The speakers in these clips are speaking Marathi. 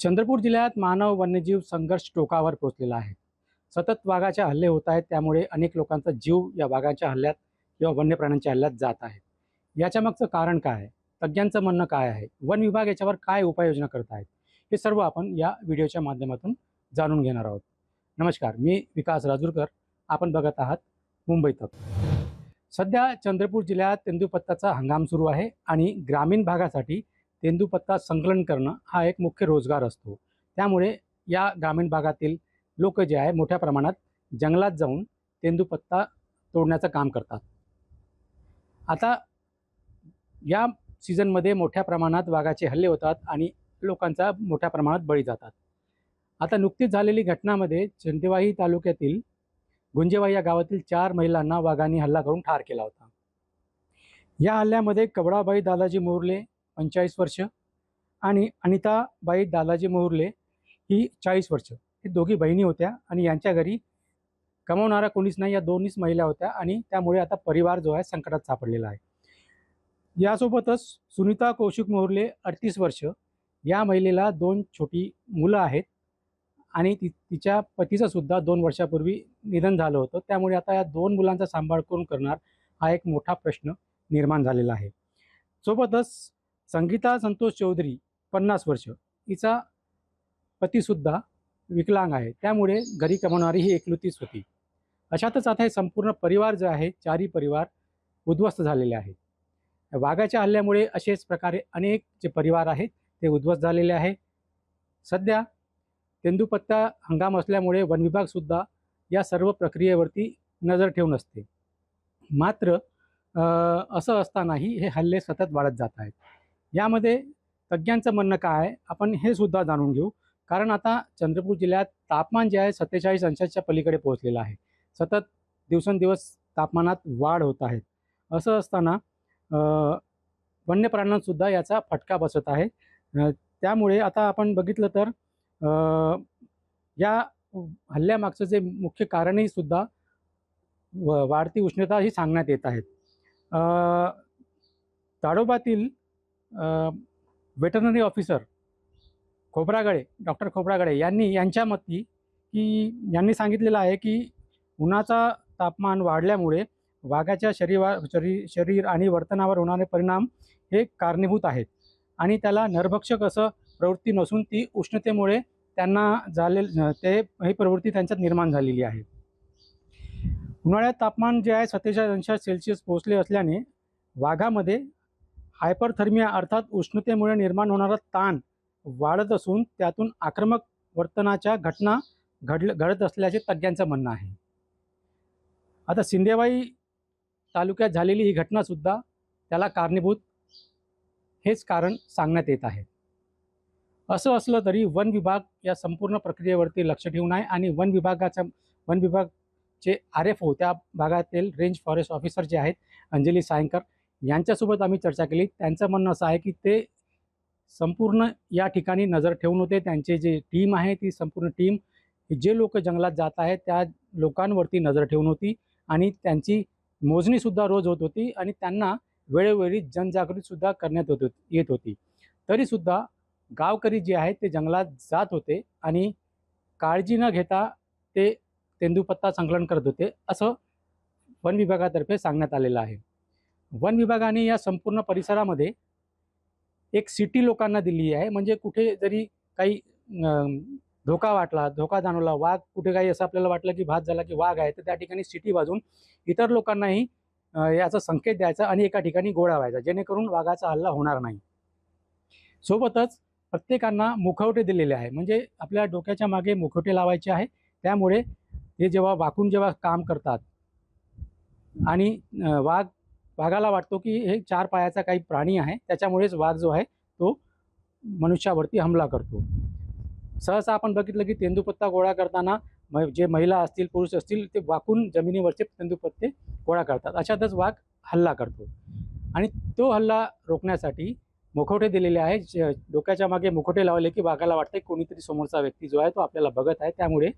चंद्रपूर जिल्ह्यात मानव वन्यजीव संघर्ष टोकावर पोहोचलेला आहे. सतत वाघाचे हल्ले होत आहेत, त्यामुळे अनेक लोकांचा जीव या वाघांच्या हल्ल्यात किंवा वन्य प्राण्यांच्या हल्ल्यात जात आहे. याच्या मागचं कारण काय आहे? तज्ज्ञांचं म्हणणं काय आहे? वन विभाग याच्यावर काय उपाययोजना करत आहेत? हे सर्व आपण या व्हिडिओच्या माध्यमातून जाणून घेणार आहोत. नमस्कार, मी विकास राजूरकर. आपण बघत आहात मुंबई तक. सध्या चंद्रपूर जिल्ह्यात तेंदूपत्ताचा हंगाम सुरू आहे आणि ग्रामीण भागासाठी तेंदूपत्ता संकलन करणं हा एक मुख्य रोजगार असतो. त्यामुळे या ग्रामीण भागातील लोक जे आहे मोठ्या प्रमाणात जंगलात जाऊन तेंदूपत्ता तोडण्याचं काम करतात. आता या सीझनमध्ये मोठ्या प्रमाणात वाघाचे हल्ले होतात आणि लोकांचा मोठ्या प्रमाणात बळी जातात. आता नुकतीच झालेली घटनामध्ये चंदेवाही तालुक्यातील गुंजेवाही या गावातील 4 महिलांना वाघांनी हल्ला करून ठार केला होता. या हल्ल्यामध्ये कवडाबाई दादाजी मोहर्ले 45 वर्ष आणि अनिताबाई दादाजी मोहर्ले ही 40 वर्ष, हे दोघी बहिणी होत्या आणि यांच्या घरी कमावणारा कोणीच नाही, या दोन्हीच महिला होत्या आणि त्यामुळे आता परिवार जो आहे संकटात सापडलेला आहे. यासोबतच सुनीता कौशिक मोहर्ले 38 वर्ष, या महिलेला 2 छोटी मुलं आहेत आणि तिच्या पतीचं सुद्धा 2 वर्षापूर्वी निधन झालं होतं. त्यामुळे आता या 2 मुलांचा सांभाळ कोण करणार हा एक मोठा प्रश्न निर्माण झालेला आहे. सोबतच संगीता संतोष चौधरी 50 वर्ष, हिचा पतीसुद्धा विकलांग आहे, त्यामुळे घरी कमावणारी ही एकलुतीच होती. अशातच आता हे संपूर्ण परिवार जे आहे, 4ही परिवार उद्ध्वस्त झालेले आहेत. वाघाच्या हल्ल्यामुळे असेच प्रकारे अनेक जे परिवार आहेत ते उद्ध्वस्त झालेले आहे. सध्या तेंदूपत्ता हंगाम असल्यामुळे वन विभागसुद्धा या सर्व प्रक्रियेवरती नजर ठेवून असते. मात्र असं असतानाही हे हल्ले सतत वाढत जात आहेत. यामध्ये तज्ज्ञांचं म्हणणं काय आहे आपण हे सुद्धा जाणून घेऊ. कारण आता चंद्रपूर जिल्ह्यात तापमान जे आहे 47 अंशाच्या पलीकडे पोहोचलेलं आहे. सतत दिवसेंदिवस तापमानात वाढ होत आहे. असं असताना वन्य प्राण्यांसुद्धा याचा फटका बसत आहे. त्यामुळे आता आपण बघितलं तर या हल्ल्यामागचं जे मुख्य कारणही सुद्धा वाढती उष्णता ही सांगण्यात येत आहेत. ताडोबातील वेटरनरी ऑफिसर डॉक्टर खोब्रागडे यांच्या मते की यांनी सांगितलेलं आहे की उन्हाचा तापमान वाढल्यामुळे वाघाच्या शरीर आणि वर्तनावर होणारे परिणाम हे कारणीभूत आहेत आणि त्याला नरभक्षक असं प्रवृत्ती नसून ती उष्णतेमुळे त्यांना ही प्रवृत्ती त्यांच्यात निर्माण झालेली आहे. उन्हाळ्यात तापमान जे आहे 47 अंश सेल्सिअस पोहोचले असल्याने वाघामध्ये हायपरथर्मिया अर्थात उष्णतेमुळे निर्माण होणारा ताण वाढत असून त्यातून आक्रमक वर्तनाच्या घटना घडत असल्याचे तज्ज्ञांचं म्हणणं आहे. आता सिंदेवाही तालुक्यात झालेली ही घटनासुद्धा त्याला कारणीभूत हेच कारण सांगण्यात येत आहे. असं असलं तरी वन विभाग या संपूर्ण प्रक्रियेवरती लक्ष ठेवून आहे आणि वन विभागचे RFO त्या भागातील रेंज फॉरेस्ट ऑफिसर जे आहेत अंजली सायंकर यांच्यासोबत आम्ही चर्चा केली. त्यांचं म्हणणं असं आहे की ते संपूर्ण या ठिकाणी नजर ठेवून होते. त्यांचे जे टीम आहे ती संपूर्ण टीम जे लोक जंगलात जात आहेत त्या लोकांवरती नजर ठेवून होती आणि त्यांची मोजणीसुद्धा रोज होत होती आणि त्यांना वेळोवेळी जनजागृतीसुद्धा करण्यात येत होती. तरीसुद्धा गावकरी जे आहेत ते जंगलात जात होते आणि काळजी न घेता ते तेंदूपत्ता संकलन करत होते, असं वन विभागातर्फे सांगण्यात आलेलं आहे. वन विभागाने या संपूर्ण परिसरामध्ये एक सिटी लोकांना दिली आहे. म्हणजे कुठे जरी काही धोका जाणवला, वाघ कुठे काही असं आपल्याला वाटलं की भास झाला की वाघ आहे, तर त्या ठिकाणी सिटी वाजून इतर लोकांनाही याचा संकेत द्यायचा आणि एका ठिकाणी गोळा व्हायचा, जेणेकरून वाघाचा हल्ला होणार नाही. सोबतच प्रत्येकांना मुखवटे दिलेले आहे. म्हणजे आपल्या डोक्याच्या मागे मुखवटे लावायचे आहे. त्यामुळे ते जेव्हा काम करतात आणि वाघाला वाटतो की हे 4 पायाचा काही प्राणी आहे, त्याच्यामुळेच वाघ जो आहे तो मनुष्यावरती हमला करतो. सहसा आपण बघितलं की तेंदूपत्ता गोळा करताना जे महिला असतील पुरुष असतील ते वाकून जमिनीवरचे तेंदूपत्ते गोळा करतात. अशातच वाघ हल्ला करतो आणि तो हल्ला रोखण्यासाठी मुखवटे दिलेले आहे. डोक्याच्या मागे मुखवटे लावले की वाघाला वाटते कोणीतरी समोरचा व्यक्ती जो आहे तो आपल्याला बघत आहे, त्यामुळे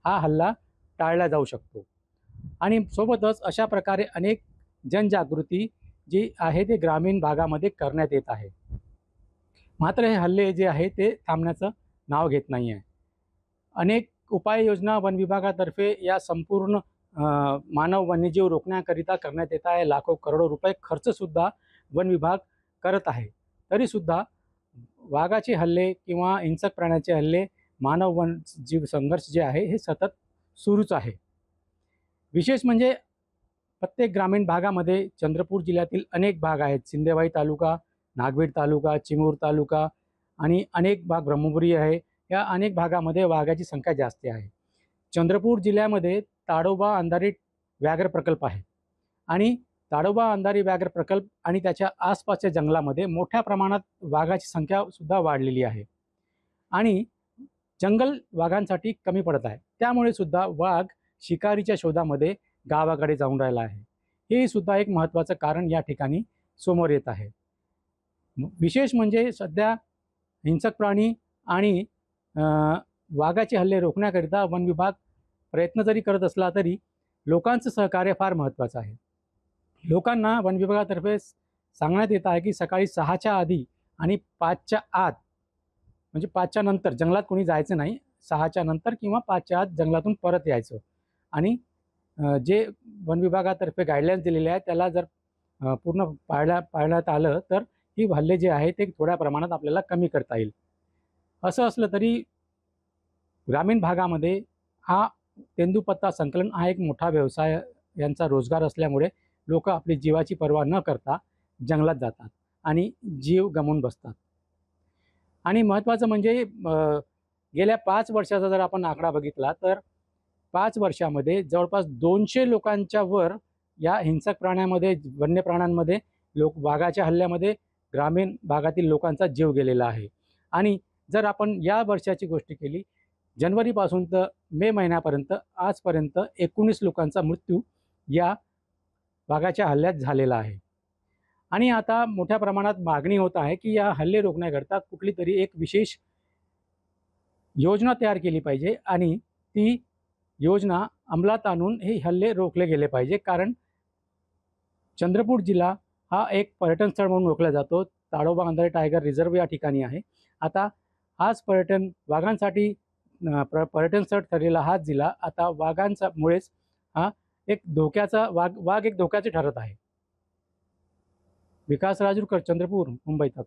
हा हल्ला टाळला जाऊ शकतो. आणि सोबतच अशा प्रकारे अनेक जनजागृती जी आहे ते ग्रामीण भागामध्ये करण्यात येत आहे. मात्र हे हल्ले जे आहे ते थांबण्याचं नाव घेत नाही आहे. अनेक उपाययोजना वन विभागातर्फे या संपूर्ण मानव वन्यजीव रोखण्याकरिता करण्यात येत आहे. लाखो करोडो रुपये खर्चसुद्धा वन विभाग करत आहे. तरीसुद्धा वाघाचे हल्ले किंवा हिंसक प्राण्याचे हल्ले, मानव वन्यजीव संघर्ष जे आहे हे सतत सुरूच आहे. विशेष म्हणजे प्रत्येक ग्रामीण भागामध्ये चंद्रपूर जिल्ह्यातील अनेक भाग आहेत. सिंदेवाही तालुका, नागभीड तालुका, चिमूर तालुका आणि अनेक भाग ब्रह्मपुरी आहे. या अनेक भागामध्ये वाघाची संख्या जास्त आहे. चंद्रपूर जिल्ह्यामध्ये ताडोबा अंधारी व्याघ्र प्रकल्प आहे आणि ताडोबा अंधारी व्याघ्र प्रकल्प आणि त्याच्या आसपासच्या जंगलामध्ये मोठ्या प्रमाणात वाघाची संख्यासुद्धा वाढलेली आहे आणि जंगल वाघांसाठी कमी पडत आहे. त्यामुळे सुद्धा वाघ शिकारीच्या शोधामध्ये गावाकडे जाऊन राहिला आहे. हे सुद्धा एक महत्त्वाचं कारण या ठिकाणी समोर येत आहे. विशेष म्हणजे सध्या हिंसक प्राणी आणि वाघाचे हल्ले रोखण्याकरिता वन विभाग प्रयत्न जरी करत असला तरी लोकांचं सहकार्य फार महत्त्वाचं आहे. लोकांना वन विभागातर्फे सांगण्यात येत आहे की सकाळी 6च्या आधी आणि 5च्या आत, म्हणजे 5च्या नंतर जंगलात कोणी जायचं नाही. 6च्या नंतर किंवा 5च्या आत जंगलातून परत यायचं आणि जे वन विभागातर्फे गाईडलाईन्स दिलेले आहेत त्याला जर पूर्ण पाळण्यात आलं तर ही हल्ले जे आहे ते थोड्या प्रमाणात आपल्याला कमी करता येईल. असं असलं तरी ग्रामीण भागामध्ये हा तेंदूपत्ता संकलन हा एक मोठा व्यवसाय, यांचा रोजगार असल्यामुळे लोक आपली जीवाची पर्वा न करता जंगलात जातात आणि जीव गमावून बसतात. आणि महत्त्वाचं म्हणजे गेल्या 5 वर्षाचा जर आपण आकडा बघितला तर 5 वर्षामध्ये जवळपास 200 लोकांच्या वर या हिंसक प्राण्यामध्ये, वन्य प्राण्यांमध्ये, वाघाच्या हल्ल्यामध्ये ग्रामीण भागातील लोकांचा जीव गेलेला आहे. आणि जर आपण या वर्षाची गोष्ट केली, जानेवारीपासून तर मे महिन्यापर्यंत आजपर्यंत 19 लोकांचा मृत्यू या वाघाच्या हल्ल्यात झालेला आहे. आणि आता मोठ्या प्रमाणात मागणी होत आहे की या हल्ले रोखण्याकरता कुठली तरी एक विशेष योजना तयार केली पाहिजे आणि ती योजना अंमलात आणून हे हल्ले रोखले गेले पाहिजे. कारण चंद्रपूर जिल्हा हा एक पर्यटन स्थळ म्हणून ओळखला जातो. ताडोबा अंधारी टायगर रिझर्व या ठिकाणी आहे. आता हाच वाघांसाठी पर्यटन स्थळ ठरलेला हाच जिल्हा आता वाघांमुळेच हा एक धोक्याचा वाघ एक धोक्याचे ठरत आहे. विकास राजूरकर, चंद्रपूर, मुंबई तक.